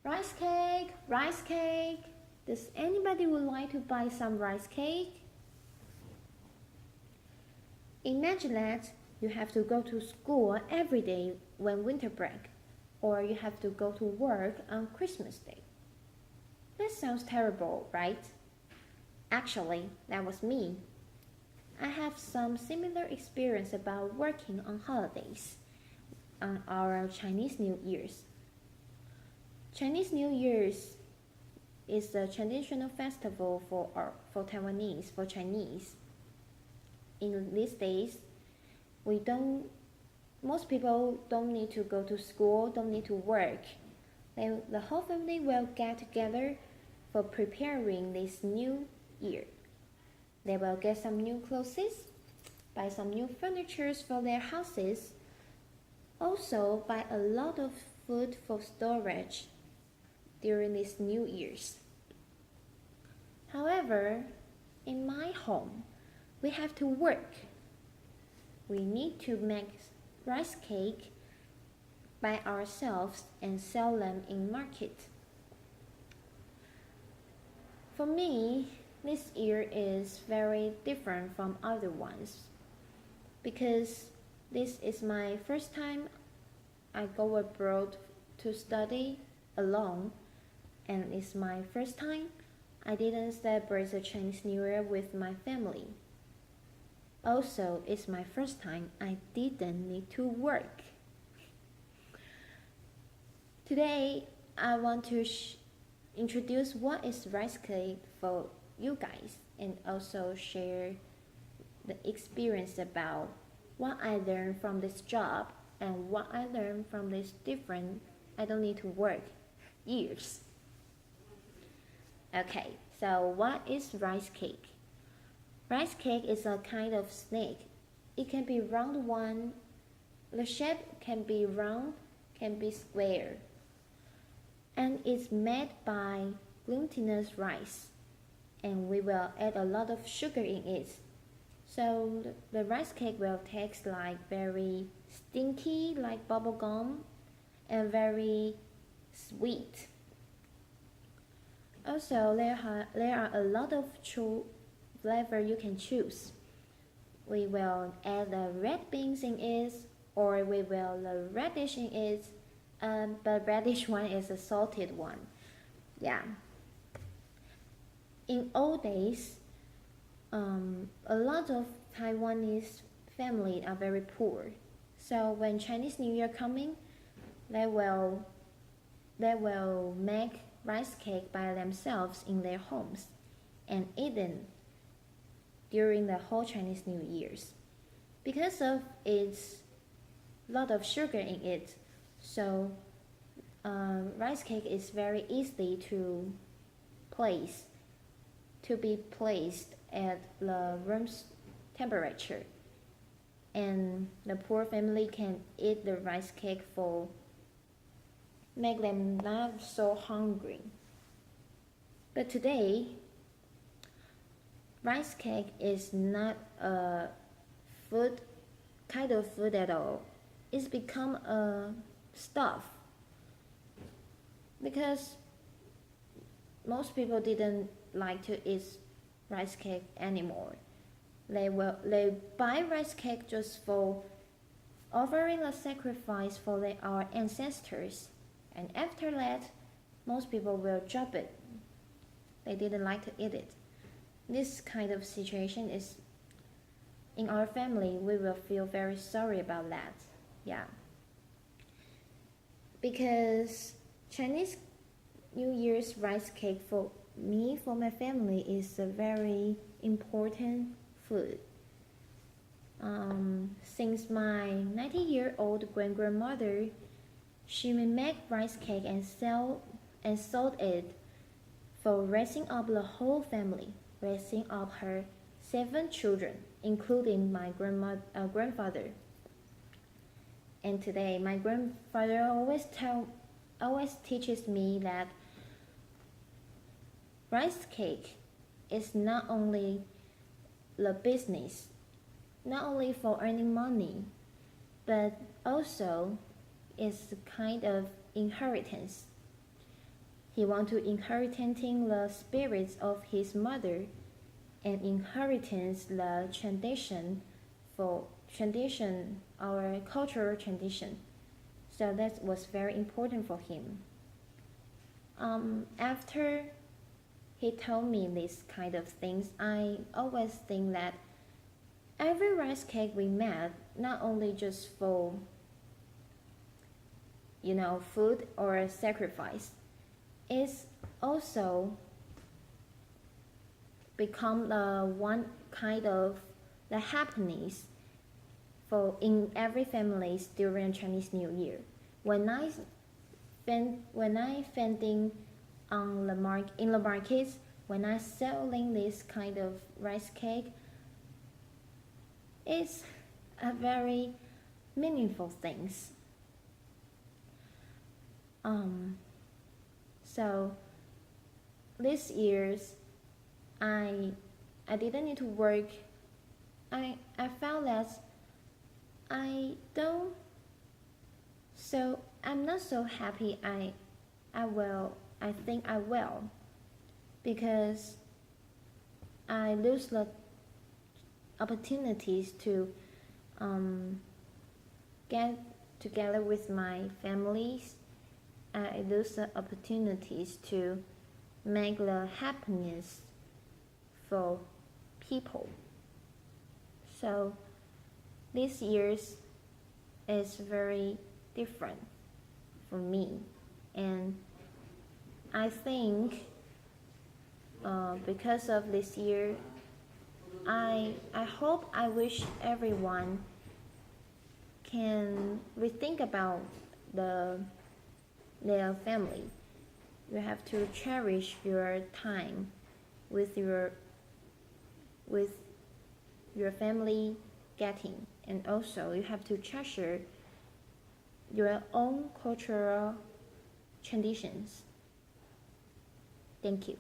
Rice cake, rice cake. Does anybody would like to buy some rice cake? Imagine that you have to go to school every day when winter break, or you have to go to work on Christmas Day. That sounds terrible, right? Actually, that was me. I have some similar experience about working on holidays on our Chinese New Year's. Chinese New Year's is a traditional festival for Taiwanese, for Chinese. In these days, we don't most people don't need to go to school, don't need to work. The whole family will get together for preparing this new year. They will get some new clothes, buy some new furniture for their houses, also buy a lot of food for storage during these New Year's. However, in my home, we have to work. We need to make rice cake by ourselves and sell them in market. For me, this year is very different from other ones because this is my first time I go abroad to study alone, and it's my first time I didn't celebrate the Chinese New Year with my family. Also, it's my first time I didn't need to work. Today, I want to introduce what is rice cake for you guys and also share the experience about what I learned from this job and what I learned from this different I don't need to work years. Okay, so what is rice cake? Rice cake is a kind of snake. It can be round one. The shape can be round, can be square. And it's made by glutinous rice. And we will add a lot of sugar in it. So the rice cake will taste like very stinky, like bubble gum, and very sweet. Also, there are a lot of flavor you can choose. We will add the red beans in it, or we will the radish in it. But radish one is a salted one. Yeah. In old days, a lot of Taiwanese family are very poor. So when Chinese New Year coming, they will make rice cake by themselves in their homes and eat them during the whole Chinese New Year's. Because of its lot of sugar in it, so rice cake is very easy to be placed at the room's temperature, and the poor family can eat the rice cake for make them not so hungry. But today, rice cake is not a food kind of food at all. It's become a stuff because most people didn't like to eat rice cake anymore. They buy rice cake just for offering a sacrifice for our ancestors, and after that, most people will drop it. They didn't like to eat it. This kind of situation is in our family. We will feel very sorry about that. Yeah, because Chinese New Year's rice cake for me, for my family, is a very important food. Since my 90-year-old grandmother, she will make rice cake and sold it for raising up the whole family, raising up her 7 children, including my grandfather. And today, my grandfather always teaches me that rice cake is not only the business, not only for earning money, but also is a kind of inheritance. He wants to inheriting the spirits of his mother and inheritance the tradition, our cultural tradition. So that was very important for him. After he told me these kind of things, I always think that every rice cake we made, not only just for food or sacrifice, is also become the one kind of the happiness for in every families during Chinese New Year. When I vending on in the markets, when I selling this kind of rice cake, it's a very meaningful things. So this year's I didn't need to work. I found that I don't so I'm not so happy I think I will, because I lose the opportunities to get together with my families. I lose the opportunities to make the happiness for people. So this year's is very different for me, and I think because of this year, I wish everyone can rethink about their family. You have to cherish your time with your family getting, and also you have to treasure your own cultural traditions. Thank you.